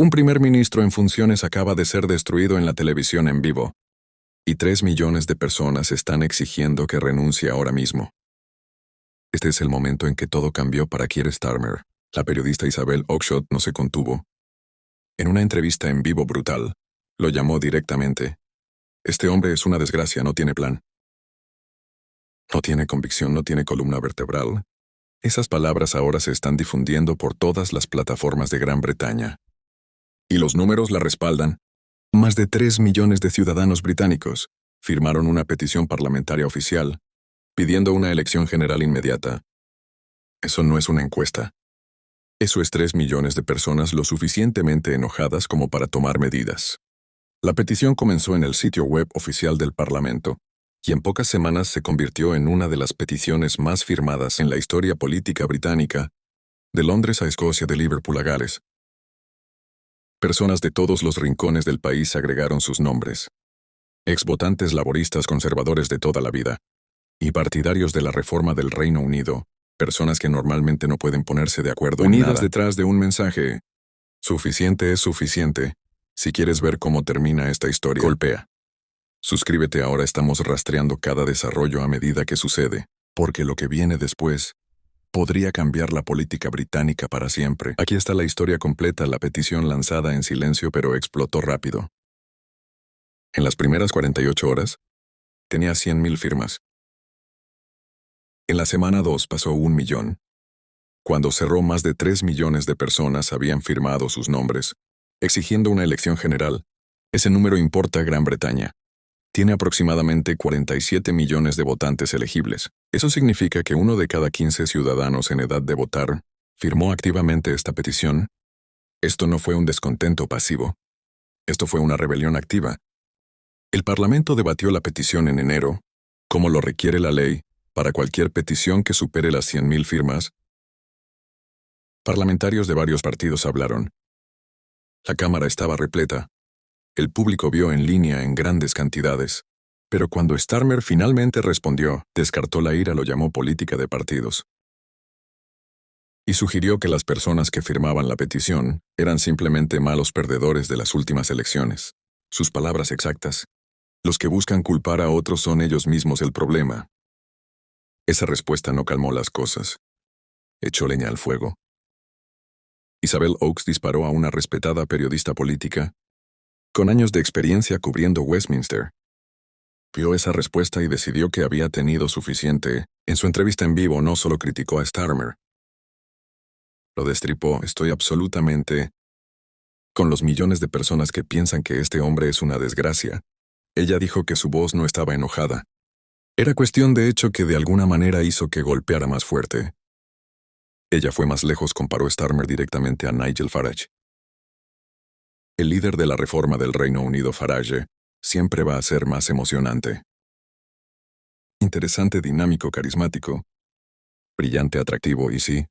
Un primer ministro en funciones acaba de ser destruido en la televisión en vivo, y 3 millones de personas están exigiendo que renuncie ahora mismo. Este es el momento en que todo cambió para Keir Starmer. La periodista Isabel Oakeshott no se contuvo. En una entrevista en vivo brutal, lo llamó directamente. Este hombre es una desgracia, no tiene plan. No tiene convicción, no tiene columna vertebral. Esas palabras ahora se están difundiendo por todas las plataformas de Gran Bretaña. Y los números la respaldan. Más de 3 millones de ciudadanos británicos firmaron una petición parlamentaria oficial pidiendo una elección general inmediata. Eso no es una encuesta. Eso es 3 millones de personas lo suficientemente enojadas como para tomar medidas. La petición comenzó en el sitio web oficial del Parlamento y en pocas semanas se convirtió en una de las peticiones más firmadas en la historia política británica, de Londres a Escocia, de Liverpool a Gales. Personas de todos los rincones del país agregaron sus nombres. Exvotantes laboristas conservadores de toda la vida y partidarios de la reforma del Reino Unido, personas que normalmente no pueden ponerse de acuerdo en nada. Unidas detrás de un mensaje. Suficiente es suficiente. Si quieres ver cómo termina esta historia, golpea. Suscríbete ahora, estamos rastreando cada desarrollo a medida que sucede, porque lo que viene después podría cambiar la política británica para siempre. Aquí está la historia completa, la petición lanzada en silencio pero explotó rápido. En las primeras 48 horas, tenía 100.000 firmas. En la semana 2 pasó 1 millón. Cuando cerró, más de 3 millones de personas habían firmado sus nombres, exigiendo una elección general. Ese número importa a Gran Bretaña. Tiene aproximadamente 47 millones de votantes elegibles. Eso significa que 1 de cada 15 ciudadanos en edad de votar firmó activamente esta petición. Esto no fue un descontento pasivo. Esto fue una rebelión activa. El Parlamento debatió la petición en enero, como lo requiere la ley, para cualquier petición que supere las 100.000 firmas. Parlamentarios de varios partidos hablaron. La Cámara estaba repleta. El público vio en línea en grandes cantidades. Pero cuando Starmer finalmente respondió, descartó la ira, lo llamó política de partidos. Y sugirió que las personas que firmaban la petición eran simplemente malos perdedores de las últimas elecciones. Sus palabras exactas. Los que buscan culpar a otros son ellos mismos el problema. Esa respuesta no calmó las cosas. Echó leña al fuego. Isabel Oakes disparó a una respetada periodista política, con años de experiencia cubriendo Westminster. Vio esa respuesta y decidió que había tenido suficiente. En su entrevista en vivo no solo criticó a Starmer. Lo destripó. Estoy absolutamente con los millones de personas que piensan que este hombre es una desgracia. Ella dijo que su voz no estaba enojada. Era cuestión de hecho que de alguna manera hizo que golpeara más fuerte. Ella fue más lejos, comparó Starmer directamente a Nigel Farage. El líder de la reforma del Reino Unido, Farage, siempre va a ser más emocionante. Interesante, dinámico, carismático, brillante, atractivo y sí,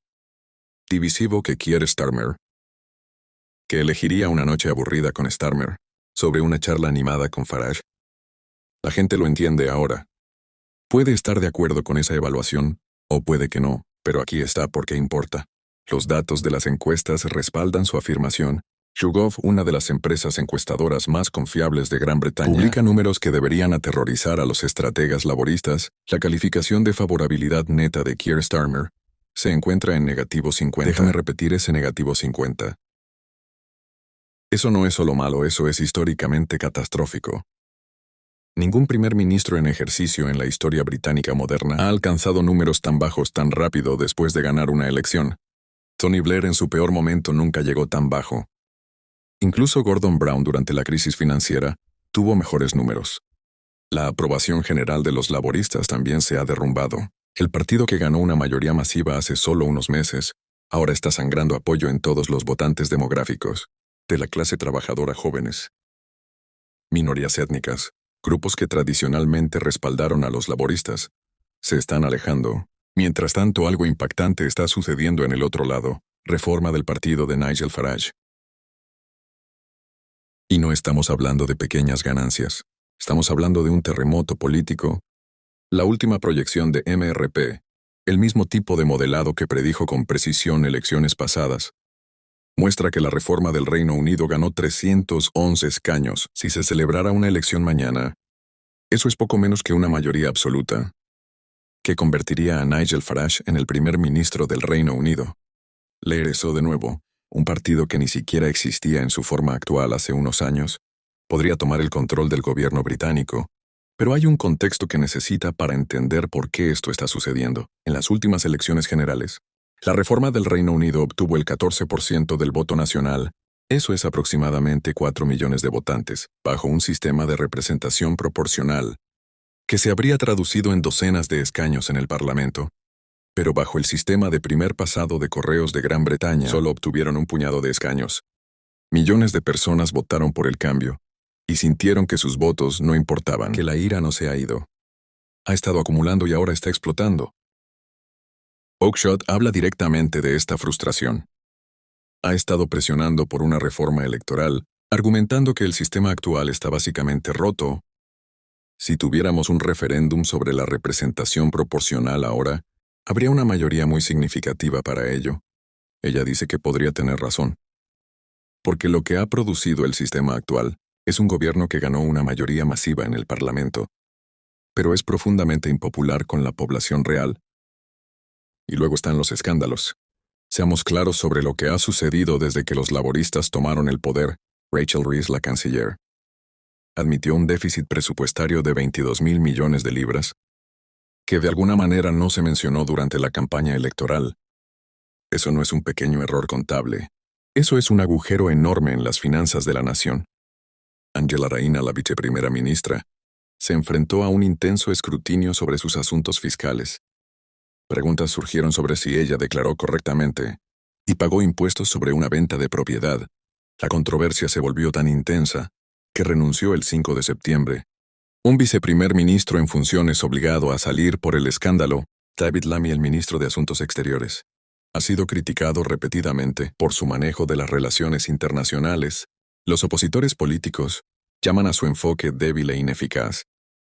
divisivo que quiere Starmer. Que elegiría una noche aburrida con Starmer, sobre una charla animada con Farage. La gente lo entiende ahora. Puede estar de acuerdo con esa evaluación, o puede que no, pero aquí está porque importa. Los datos de las encuestas respaldan su afirmación. YouGov, una de las empresas encuestadoras más confiables de Gran Bretaña, publica números que deberían aterrorizar a los estrategas laboristas. La calificación de favorabilidad neta de Keir Starmer se encuentra en negativo 50. Déjame repetir, ese negativo 50. Eso no es solo malo, eso es históricamente catastrófico. Ningún primer ministro en ejercicio en la historia británica moderna ha alcanzado números tan bajos tan rápido después de ganar una elección. Tony Blair en su peor momento nunca llegó tan bajo. Incluso Gordon Brown durante la crisis financiera tuvo mejores números. La aprobación general de los laboristas también se ha derrumbado. El partido que ganó una mayoría masiva hace solo unos meses, ahora está sangrando apoyo en todos los votantes demográficos, de la clase trabajadora, jóvenes, minorías étnicas, grupos que tradicionalmente respaldaron a los laboristas, se están alejando. Mientras tanto, algo impactante está sucediendo en el otro lado, reforma del partido de Nigel Farage. Y no estamos hablando de pequeñas ganancias, estamos hablando de un terremoto político. La última proyección de MRP, el mismo tipo de modelado que predijo con precisión elecciones pasadas, muestra que la reforma del Reino Unido ganó 311 escaños. Si se celebrara una elección mañana, eso es poco menos que una mayoría absoluta, que convertiría a Nigel Farage en el primer ministro del Reino Unido. Leer eso de nuevo, un partido que ni siquiera existía en su forma actual hace unos años, podría tomar el control del gobierno británico. Pero hay un contexto que necesita para entender por qué esto está sucediendo. En las últimas elecciones generales, la reforma del Reino Unido obtuvo el 14% del voto nacional. Eso es aproximadamente 4 millones de votantes, bajo un sistema de representación proporcional, que se habría traducido en docenas de escaños en el Parlamento. Pero bajo el sistema de primer pasado de correos de Gran Bretaña, solo obtuvieron un puñado de escaños. Millones de personas votaron por el cambio, y sintieron que sus votos no importaban, que la ira no se ha ido. Ha estado acumulando y ahora está explotando. Oakeshott habla directamente de esta frustración. Ha estado presionando por una reforma electoral, argumentando que el sistema actual está básicamente roto. Si tuviéramos un referéndum sobre la representación proporcional ahora, habría una mayoría muy significativa para ello. Ella dice que podría tener razón. Porque lo que ha producido el sistema actual es un gobierno que ganó una mayoría masiva en el Parlamento, pero es profundamente impopular con la población real. Y luego están los escándalos. Seamos claros sobre lo que ha sucedido desde que los laboristas tomaron el poder. Rachel Reeves, la canciller, admitió un déficit presupuestario de 22.000 millones de libras, que de alguna manera no se mencionó durante la campaña electoral. Eso no es un pequeño error contable. Eso es un agujero enorme en las finanzas de la nación. Angela Rayner, la viceprimera ministra, se enfrentó a un intenso escrutinio sobre sus asuntos fiscales. Preguntas surgieron sobre si ella declaró correctamente y pagó impuestos sobre una venta de propiedad. La controversia se volvió tan intensa que renunció el 5 de septiembre. Un viceprimer ministro en funciones obligado a salir por el escándalo, David Lammy, el ministro de Asuntos Exteriores, ha sido criticado repetidamente por su manejo de las relaciones internacionales. Los opositores políticos llaman a su enfoque débil e ineficaz.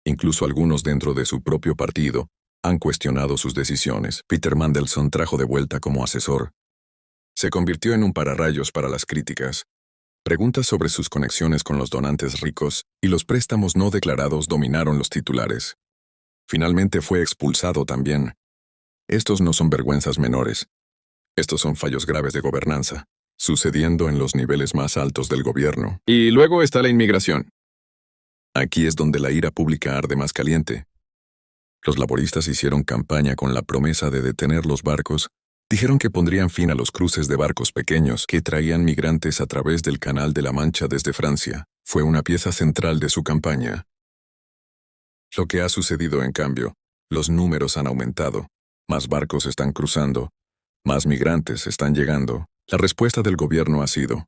Incluso algunos dentro de su propio partido han cuestionado sus decisiones. Peter Mandelson trajo de vuelta como asesor. Se convirtió en un pararrayos para las críticas. Preguntas sobre sus conexiones con los donantes ricos y los préstamos no declarados dominaron los titulares. Finalmente fue expulsado también. Estos no son vergüenzas menores. Estos son fallos graves de gobernanza, sucediendo en los niveles más altos del gobierno. Y luego está la inmigración. Aquí es donde la ira pública arde más caliente. Los laboristas hicieron campaña con la promesa de detener los barcos. Dijeron que pondrían fin a los cruces de barcos pequeños que traían migrantes a través del Canal de la Mancha desde Francia. Fue una pieza central de su campaña. Lo que ha sucedido, en cambio, los números han aumentado. Más barcos están cruzando. Más migrantes están llegando. La respuesta del gobierno ha sido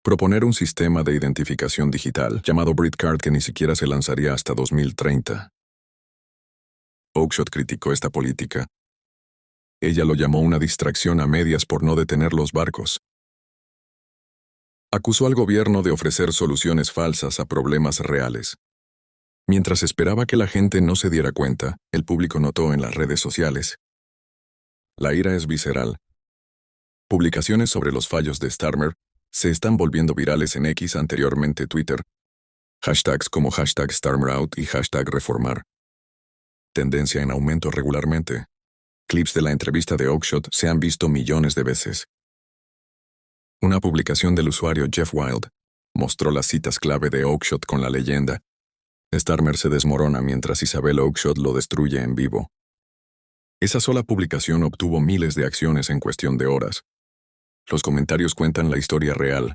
proponer un sistema de identificación digital llamado BritCard que ni siquiera se lanzaría hasta 2030. Oakeshott criticó esta política. Ella lo llamó una distracción a medias por no detener los barcos. Acusó al gobierno de ofrecer soluciones falsas a problemas reales. Mientras esperaba que la gente no se diera cuenta, el público notó en las redes sociales. La ira es visceral. Publicaciones sobre los fallos de Starmer se están volviendo virales en X, anteriormente Twitter. Hashtags como #StarmerOut y #reformar. Tendencia en aumento regularmente. Clips de la entrevista de Oakeshott se han visto millones de veces. Una publicación del usuario Jeff Wild mostró las citas clave de Oakeshott con la leyenda: Starmer se desmorona mientras Isabel Oakeshott lo destruye en vivo. Esa sola publicación obtuvo miles de acciones en cuestión de horas. Los comentarios cuentan la historia real.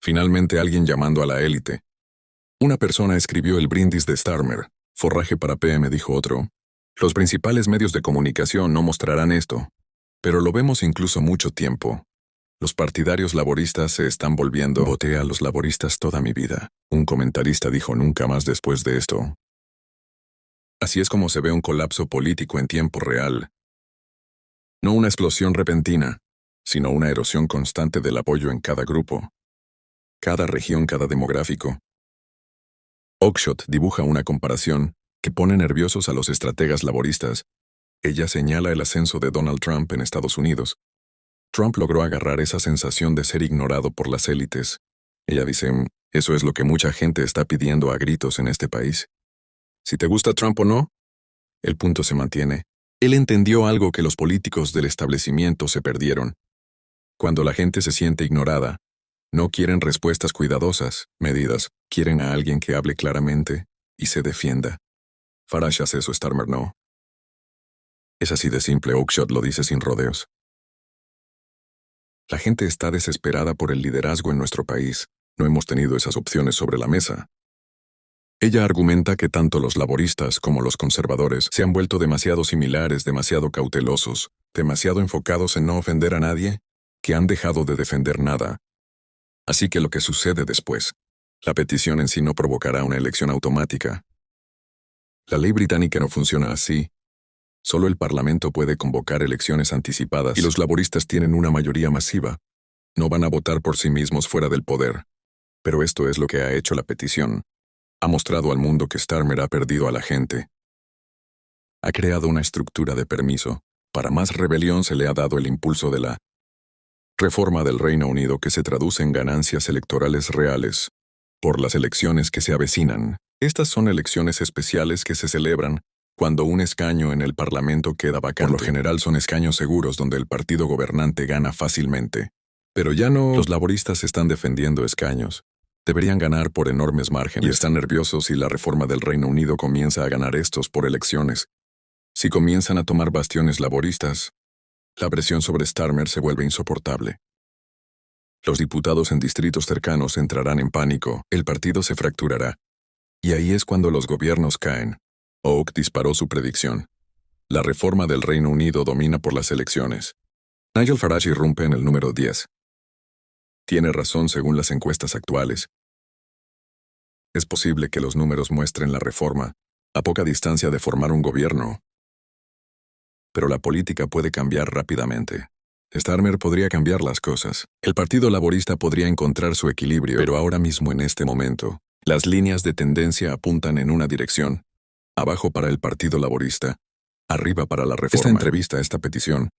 Finalmente alguien llamando a la élite. Una persona escribió el brindis de Starmer. Forraje para PM, dijo otro. Los principales medios de comunicación no mostrarán esto, pero lo vemos incluso mucho tiempo. Los partidarios laboristas se están volviendo. Voté a los laboristas toda mi vida. Un comentarista dijo nunca más después de esto. Así es como se ve un colapso político en tiempo real. No una explosión repentina, sino una erosión constante del apoyo en cada grupo, cada región, cada demográfico. Oakeshott dibuja una comparación que pone nerviosos a los estrategas laboristas. Ella señala el ascenso de Donald Trump en Estados Unidos. Trump logró agarrar esa sensación de ser ignorado por las élites. Ella dice, eso es lo que mucha gente está pidiendo a gritos en este país. Si te gusta Trump o no, el punto se mantiene. Él entendió algo que los políticos del establecimiento se perdieron. Cuando la gente se siente ignorada, no quieren respuestas cuidadosas, medidas, quieren a alguien que hable claramente y se defienda. Farage hace eso, Starmer no. Es así de simple, Oakeshott lo dice sin rodeos. La gente está desesperada por el liderazgo en nuestro país. No hemos tenido esas opciones sobre la mesa. Ella argumenta que tanto los laboristas como los conservadores se han vuelto demasiado similares, demasiado cautelosos, demasiado enfocados en no ofender a nadie, que han dejado de defender nada. Así que lo que sucede después, la petición en sí no provocará una elección automática. La ley británica no funciona así. Solo el Parlamento puede convocar elecciones anticipadas y los laboristas tienen una mayoría masiva. No van a votar por sí mismos fuera del poder. Pero esto es lo que ha hecho la petición. Ha mostrado al mundo que Starmer ha perdido a la gente. Ha creado una estructura de permiso. Para más rebelión se le ha dado el impulso de la reforma del Reino Unido que se traduce en ganancias electorales reales. Por las elecciones que se avecinan. Estas son elecciones especiales que se celebran cuando un escaño en el Parlamento queda vacante. Por lo general son escaños seguros donde el partido gobernante gana fácilmente. Pero ya no. Los laboristas están defendiendo escaños. Deberían ganar por enormes márgenes y están nerviosos si la reforma del Reino Unido comienza a ganar estos por elecciones. Si comienzan a tomar bastiones laboristas, la presión sobre Starmer se vuelve insoportable. Los diputados en distritos cercanos entrarán en pánico, el partido se fracturará. Y ahí es cuando los gobiernos caen. Oak disparó su predicción. La reforma del Reino Unido domina por las elecciones. Nigel Farage irrumpe en el número 10. Tiene razón según las encuestas actuales. Es posible que los números muestren la reforma, a poca distancia de formar un gobierno. Pero la política puede cambiar rápidamente. Starmer podría cambiar las cosas. El Partido Laborista podría encontrar su equilibrio, pero ahora mismo en este momento, las líneas de tendencia apuntan en una dirección. Abajo para el Partido Laborista, arriba para la reforma. Esta entrevista, esta petición,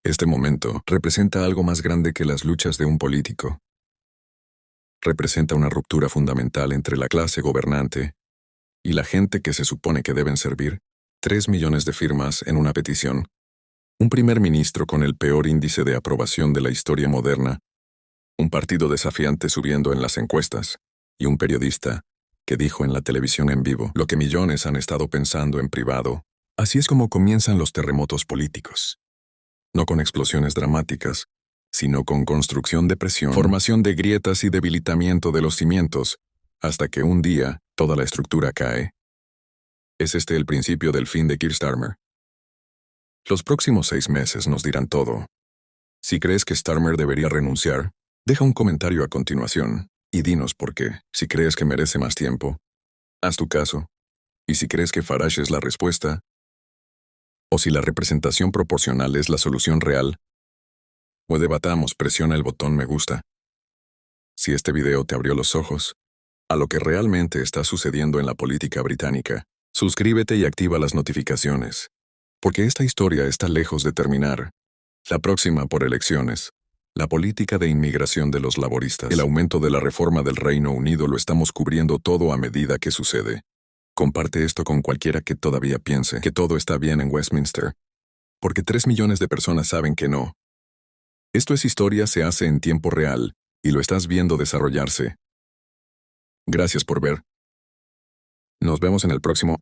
este momento, representa algo más grande que las luchas de un político. Representa una ruptura fundamental entre la clase gobernante y la gente que se supone que deben servir. 3 millones de firmas en una petición. Un primer ministro con el peor índice de aprobación de la historia moderna. Un partido desafiante subiendo en las encuestas. Y un periodista que dijo en la televisión en vivo lo que millones han estado pensando en privado. Así es como comienzan los terremotos políticos. No con explosiones dramáticas, sino con construcción de presión, formación de grietas y debilitamiento de los cimientos, hasta que un día toda la estructura cae. ¿Es este el principio del fin de Keir Starmer? Los próximos 6 meses nos dirán todo. Si crees que Starmer debería renunciar, deja un comentario a continuación y dinos por qué. Si crees que merece más tiempo, haz tu caso. Y si crees que Farage es la respuesta, o si la representación proporcional es la solución real, o debatamos, presiona el botón me gusta. Si este video te abrió los ojos a lo que realmente está sucediendo en la política británica, suscríbete y activa las notificaciones, porque esta historia está lejos de terminar. La próxima por elecciones. La política de inmigración de los laboristas. El aumento de la reforma del Reino Unido lo estamos cubriendo todo a medida que sucede. Comparte esto con cualquiera que todavía piense que todo está bien en Westminster. Porque 3 millones de personas saben que no. Esto es historia, se hace en tiempo real, y lo estás viendo desarrollarse. Gracias por ver. Nos vemos en el próximo.